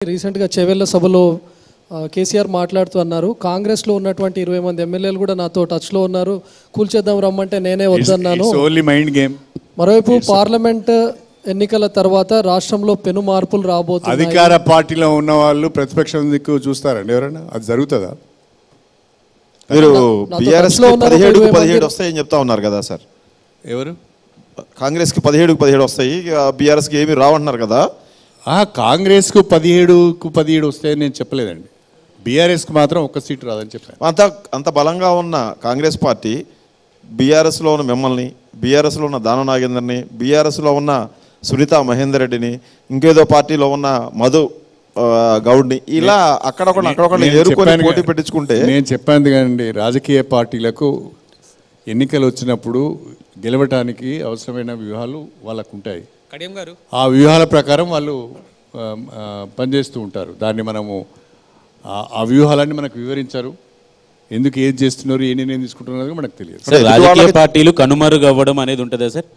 రీసెంట్గా చెవెళ్ళ సభలో కేసీఆర్ మాట్లాడుతూ అన్నారు, కాంగ్రెస్లో ఉన్నటువంటి 20 మంది ఎమ్మెల్యేలు కూడా నాతో టచ్లో ఉన్నారు, కూల్చేద్దాం రమ్మంటే నేనే వద్దన్నాను. మరోవైపు పార్లమెంట్ ఎన్నికల తర్వాత రాష్ట్రంలో పెను మార్పులు రాబోతున్నాయి. అధికార పార్టీలో ఉన్న వాళ్ళు ప్రతిపక్షం దిక్కు చూస్తారండి ఎవరైనా? అది జరుగుతుందా? మీరు బీఆర్ఎస్ 17 వస్తాయని చెప్తా ఉన్నారు కదా సార్. ఎవరు? కాంగ్రెస్కి 17 వస్తాయి, బీఆర్ఎస్కి ఏమి రావంటున్నారు కదా. కాంగ్రెస్కు 17 వస్తాయని నేను చెప్పలేదండి. బీఆర్ఎస్కి మాత్రం ఒక్క సీటు రాదని చెప్పాను. అంత బలంగా ఉన్న కాంగ్రెస్ పార్టీ బీఆర్ఎస్లో ఉన్న మిమ్మల్ని, బీఆర్ఎస్లో ఉన్న దానం నాగేందర్ని, బీఆర్ఎస్లో ఉన్న సునీత మహేందర్ రెడ్డిని, ఇంకేదో పార్టీలో ఉన్న మధు గౌడ్ని ఇలా అక్కడొకటి ఏరుకొని పోటీ పెట్టించుకుంటే. నేను చెప్పాను కదండి, రాజకీయ పార్టీలకు ఎన్నికలు వచ్చినప్పుడు గెలవటానికి అవసరమైన వ్యూహాలు వాళ్ళకు ఉంటాయి. ఆ వ్యూహాల ప్రకారం వాళ్ళు పనిచేస్తూ ఉంటారు. దాన్ని మనము ఆ వ్యూహాలన్నీ మనకు వివరించారు. ఎందుకు ఏది చేస్తున్నారు, ఏ నిర్ణయం తీసుకుంటున్నారు మనకు తెలియదు. రాజకీయ పార్టీలు కనుమరుగవ్వడం అనేది ఉంటుందా సార్?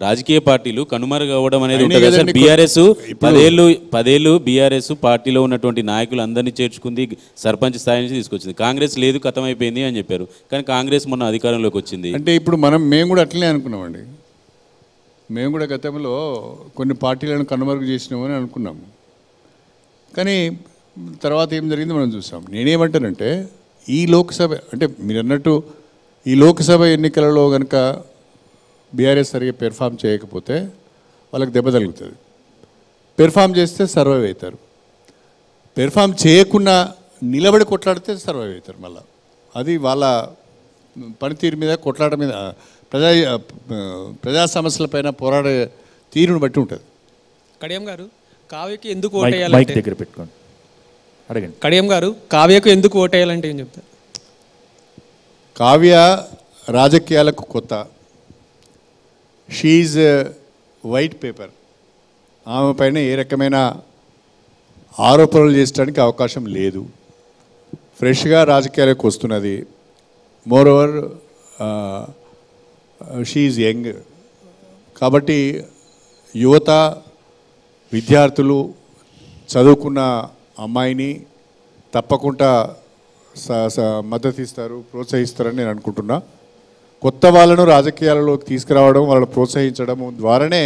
రాజకీయ పార్టీలు కనుమరుగవ్వడం అనేది ఉంటుందా సార్? బీఆర్ఎస్ 10 ఏళ్ళు బీఆర్ఎస్ పార్టీలో ఉన్నటువంటి నాయకులు అందరినీ చేర్చుకుంది, సర్పంచ్ స్థాయి నుంచి తీసుకొచ్చింది. కాంగ్రెస్ లేదు, ఖతం అయిపోయింది అని చెప్పారు. కానీ కాంగ్రెస్ మొన్న అధికారంలోకి వచ్చింది. అంటే ఇప్పుడు మేము కూడా అట్లనే అనుకున్నామండి. మేము కూడా గతంలో కొన్ని పార్టీలను కనుమరుగు చేసినామని అనుకున్నాము. కానీ తర్వాత ఏం జరిగిందో మనం చూసాం. నేనేమంటానంటే, ఈ లోక్సభ అంటే మీరు అన్నట్టు ఈ లోక్సభ ఎన్నికలలో కనుక బీఆర్ఎస్ సరిగ్గా పెర్ఫామ్ చేయకపోతే వాళ్ళకి దెబ్బ తగులుతుంది. పెర్ఫామ్ చేస్తే సర్వైవ్ అవుతారు. పెర్ఫామ్ చేయకుండా నిలబడి కొట్లాడితే సర్వైవ్ అవుతారు. మళ్ళీ అది వాళ్ళ పనితీరు మీద, కొట్లాట మీద, ప్రజా సమస్యలపైన పోరాడే తీరును బట్టి ఉంటుంది. కడియం గారు, కావ్యకి ఎందుకు ఓటేయాలంటే దగ్గర పెట్టుకోండి అడగండి. కడియం గారు, కావ్యకు ఎందుకు ఓటేయాలంటే ఏం చెప్తారు? కావ్య రాజకీయాలకు కొత్త. She is white paper. ఆమె పైన ఏ రకమైన ఆరోపణలు చేయడానికి అవకాశం లేదు. ఫ్రెష్గా రాజకీయాలకు వస్తున్నది. More over she is young. కాబట్టి యువత, విద్యార్థులు, చదువుకున్న అమ్మాయిని తప్పకుండా మద్దతు ఇస్తారు, ప్రోత్సహిస్తారని నేను అనుకుంటున్నా. కొత్త వాళ్ళను రాజకీయాలలోకి తీసుకురావడం, వాళ్ళని ప్రోత్సహించడం ద్వారానే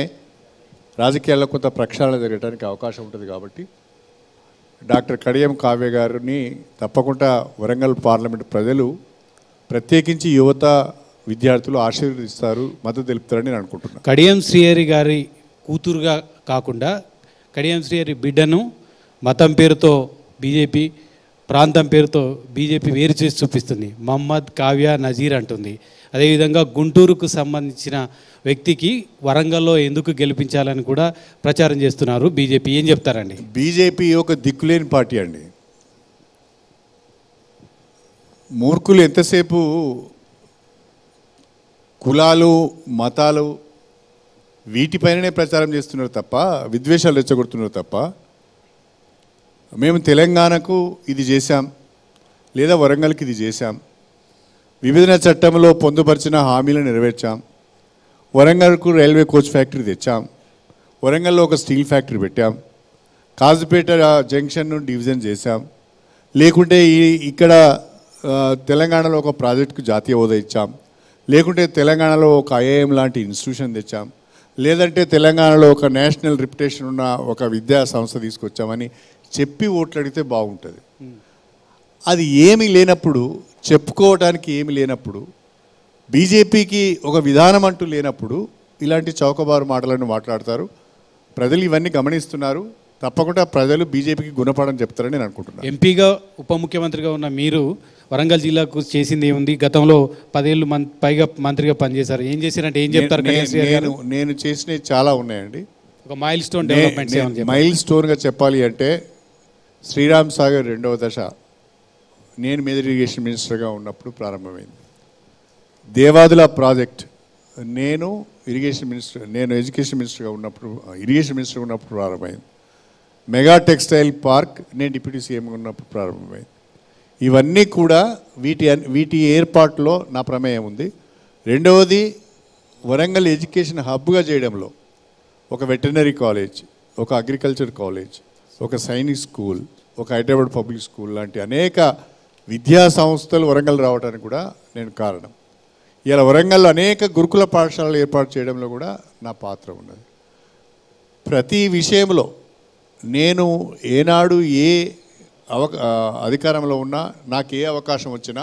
రాజకీయాల్లో కొంత ప్రక్షాళన జరగడానికి అవకాశం ఉంటుంది. కాబట్టి డాక్టర్ కడియం కావ్య గారిని తప్పకుండా వరంగల్ పార్లమెంట్ ప్రజలు, ప్రత్యేకించి యువత, విద్యార్థులు ఆశీర్వదిస్తారు, మద్దతు తెలుపుతారని నేను అనుకుంటున్నాను. కడియం శ్రీహరి గారి కూతురుగా కాకుండా కడియం శ్రీహరి బిడ్డను మతం పేరుతో బీజేపీ, ప్రాంతం పేరుతో బీజేపీ వేరు చేసి చూపిస్తుంది. మహమ్మద్, కావ్య, నజీర్ అంటుంది. అదేవిధంగా గుంటూరుకు సంబంధించిన వ్యక్తికి వరంగల్లో ఎందుకు గెలిపించాలని కూడా ప్రచారం చేస్తున్నారు బీజేపీ. ఏం చెప్తారండి? బీజేపీ ఒక దిక్కులేని పార్టీ అండి. మూర్ఖులు ఎంతసేపు కులాలు, మతాలు వీటిపైననే ప్రచారం చేస్తున్నారు తప్ప, విద్వేషాలు రెచ్చగొడుతున్నారు తప్ప, మేము తెలంగాణకు ఇది చేశాం లేదా వరంగల్కి ఇది చేశాం, విభజన చట్టంలో పొందుపరిచిన హామీలను నెరవేర్చాం, వరంగల్కు రైల్వే కోచ్ ఫ్యాక్టరీ తెచ్చాం, వరంగల్లో ఒక స్టీల్ ఫ్యాక్టరీ పెట్టాం, కాజుపేట జంక్షన్ను డివిజన్ చేశాం, లేకుంటే ఇక్కడ తెలంగాణలో ఒక ప్రాజెక్టుకు జాతీయ హోదా ఇచ్చాం, లేకుంటే తెలంగాణలో ఒక ఐఐఎం లాంటి ఇన్స్టిట్యూషన్ తెచ్చాం, లేదంటే తెలంగాణలో ఒక నేషనల్ రిప్యుటేషన్ ఉన్న ఒక విద్యా సంస్థ తీసుకొచ్చామని చెప్పి ఓట్లు అడిగితే బాగుంటుంది. అది ఏమీ లేనప్పుడు, చెప్పుకోవడానికి ఏమి లేనప్పుడు, బీజేపీకి ఒక విధానం అంటూ లేనప్పుడు ఇలాంటి చౌకబారు మాటలను మాట్లాడతారు. ప్రజలు ఇవన్నీ గమనిస్తున్నారు. తప్పకుండా ప్రజలు బీజేపీకి గుణపాఠం చెప్తారని నేను అనుకుంటున్నాను. ఎంపీగా, ఉప ముఖ్యమంత్రిగా ఉన్న మీరు వరంగల్ జిల్లాకు చేసింది ఏముంది? గతంలో 10 ఏళ్ళు పైగా మంత్రిగా పనిచేశారు. ఏం చేశారంటే ఏం చెప్తారు? నేను చేసినవి చాలా ఉన్నాయండి. ఒక మైల్ స్టోన్ డెవలప్మెంట్. మైల్ స్టోన్గా చెప్పాలి అంటే శ్రీరామ్ సాగర్ 2వ దశ నేను మేజర్ ఇరిగేషన్ మినిస్టర్గా ఉన్నప్పుడు ప్రారంభమైంది. దేవాదుల ప్రాజెక్ట్ నేను ఎడ్యుకేషన్ మినిస్టర్గా ఉన్నప్పుడు, ఇరిగేషన్ మినిస్టర్గా ఉన్నప్పుడు ప్రారంభమైంది. మెగా టెక్స్టైల్ పార్క్ నేను డిప్యూటీ సీఎంగా ఉన్నప్పుడు ప్రారంభమైంది. ఇవన్నీ కూడా వీటి ఏర్పాటులో నా ప్రమేయం ఉంది. రెండవది, వరంగల్ ఎడ్యుకేషన్ హబ్గా చేయడంలో ఒక వెటర్నరీ కాలేజ్, ఒక అగ్రికల్చర్ కాలేజ్, ఒక సైనిక్ స్కూల్, ఒక హైదరాబాద్ పబ్లిక్ స్కూల్ లాంటి అనేక విద్యా సంస్థలు వరంగల్ రావడానికి కూడా నేను కారణం. ఇలా వరంగల్లో అనేక గురుకుల పాఠశాలలు ఏర్పాటు చేయడంలో కూడా నా పాత్ర ఉన్నది. ప్రతి విషయంలో నేను ఏనాడు ఏ అధికారంలో ఉన్నా, నాకు ఏ అవకాశం వచ్చినా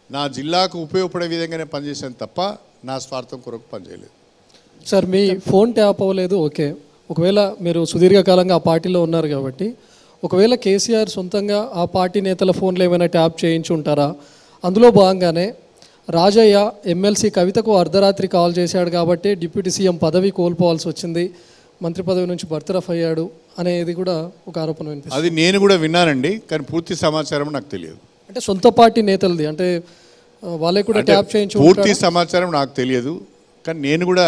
నా జిల్లాకు ఉపయోగపడే విధంగానే పనిచేశాను తప్ప నా స్వార్థం కొరకు పనిచేయలేదు. సార్, మీ ఫోన్ ట్యాప్ అవ్వలేదు, ఓకే. ఒకవేళ మీరు సుదీర్ఘకాలంగా ఆ పార్టీలో ఉన్నారు కాబట్టి, ఒకవేళ కేసీఆర్ సొంతంగా ఆ పార్టీ నేతల ఫోన్లో ఏమైనా ట్యాప్ చేయించి ఉంటారా? అందులో భాగంగానే రాజయ్య ఎమ్మెల్సీ కవితకు అర్ధరాత్రి కాల్ చేశాడు కాబట్టి డిప్యూటీ సీఎం పదవి కోల్పోవాల్సి వచ్చింది, మంత్రి పదవి నుంచి బర్తరఫ్ అయ్యాడు అనేది కూడా ఒక ఆరోపణ వినిపిస్తుంది. అది నేను కూడా విన్నానండి, కానీ పూర్తి సమాచారం నాకు తెలియదు. అంటే సొంత పార్టీ నేతలది, అంటే వాళ్ళే కూడా ట్యాప్ చేయించి పూర్తి సమాచారం నాకు తెలియదు, కానీ నేను కూడా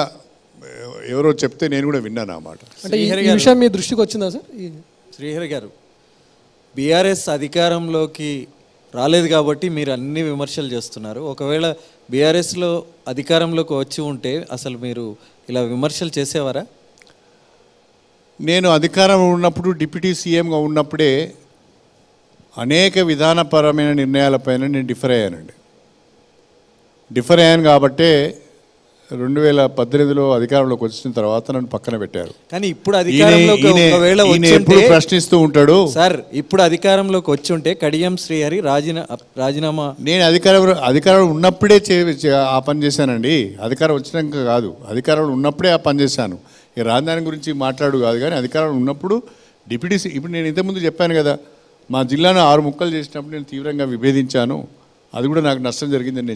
ఎవరో చెప్తే నేను కూడా విన్నాను అన్నమాట. అంటే ఈ విషయం మీ దృష్టికి వచ్చిందా సార్? శ్రీహరి గారు, బీఆర్ఎస్ అధికారంలోకి రాలేదు కాబట్టి మీరు అన్ని విమర్శలు చేస్తున్నారు. ఒకవేళ బీఆర్ఎస్లో అధికారంలోకి వచ్చి ఉంటే అసలు మీరు ఇలా విమర్శలు చేసేవారా? నేను అధికారం ఉన్నప్పుడు డిప్యూటీ సీఎంగా ఉన్నప్పుడే అనేక విధానపరమైన నిర్ణయాలపైన నేను డిఫర్ అయ్యాను కాబట్టే 2018లో అధికారంలోకి వచ్చిన తర్వాత నన్ను పక్కన పెట్టారు. కానీ ఇప్పుడు అధికారంలోకి ఒకవేళ ఎప్పుడు ప్రశ్నిస్తూ ఉంటాడు సార్. ఇప్పుడు అధికారంలోకి వచ్చి ఉంటే కడియం శ్రీహరి రాజీనామా నేను అధికారం ఉన్నప్పుడే ఆ పని చేశానండి. అధికారం వచ్చినాక కాదు, అధికారంలో ఉన్నప్పుడే ఆ పని చేశాను. ఈ రాజధాని గురించి మాట్లాడు కాదు, కానీ అధికారంలో ఉన్నప్పుడు ఇప్పుడు నేను ఇంతకుముందు చెప్పాను కదా, మా జిల్లాను 6 ముక్కలు చేసినప్పుడు నేను తీవ్రంగా విభేదించాను. అది కూడా నాకు నష్టం జరిగిందని నేను